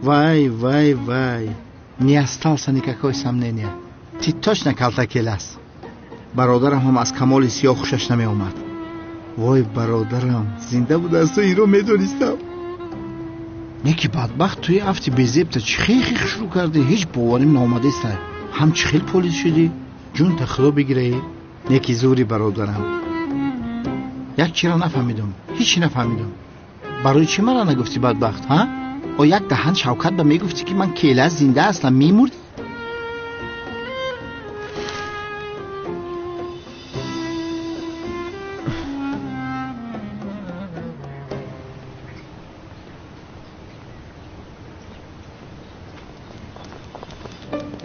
Вай. Не остался никакой сомнения. Ты точно калтакелас. Бародарам ҳам аз камоли сиёҳ хушаш намеомад. Вой бародарам, зинда буда аз ту инро медонистам. Неки бадбахт туи афти безебта чӣ хих шурӯъ кардӣ? Ҳеҷ боварим наомадест. ҳам чӣ хел полис шудӣ? ҷунта худо бигирае. неки зури бародарам. як чиро нафаҳмидам, ҳеҷ нафаҳмидам. барои чӣ мара нагуфтӣ бадбахт, ҳа? о як даҳан шавкат ба мегуфтӣ ки ман кела зинда ҳастам, мемурд.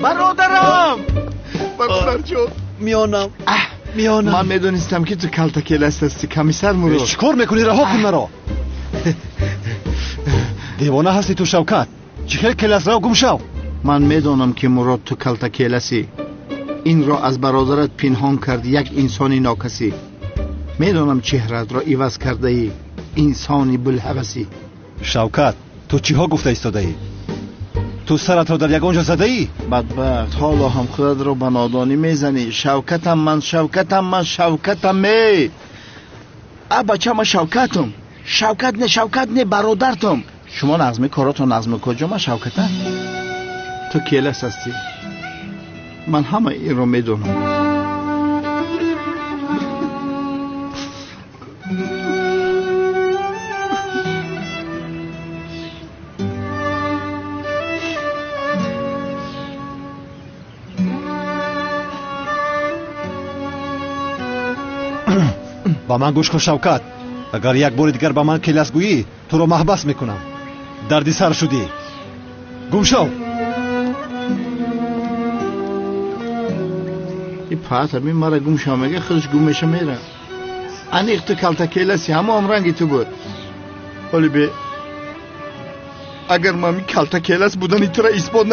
برادرم برادرجون میانم من میدونستم که تو کلتاکلست هستی. کمیسر مراد چیکار میکنی؟ رها کن مرا. دیوانه هستی تو شوکت. چی خیلی کلاس را گم شو. من میدونم که مراد تو کلتاکلسی. این را از برادرت پنهان کردی، یک انسانی ناکسی. میدونم چهرت را عوض کرده ای، انسانی بلحوثی. شوکت تو چی ها گفته ایستاده ای؟ تو سرت را در یگانجا زده ای؟ بدبخت حالا هم خودت را به نادانی میزنی. شوکتم می بچه من شوکت نه برادرتم. شما نظم کاراتو نظم کجا؟ من شوکتم. تو کلس هستی. من همه این رو میدونم. با من گوش کن شوکت. اگر یک بار دیگر با من کلاس گویی تو رو محبس میکنم. دردی سر شدی. گم شو. این پس همین مرا گم شو میگه، خودش گم میشه میره. انیق تو کلتاکلسی همه هم رنگی تو بود. ولی به اگر من کلتاکلس بودن تو را اثبات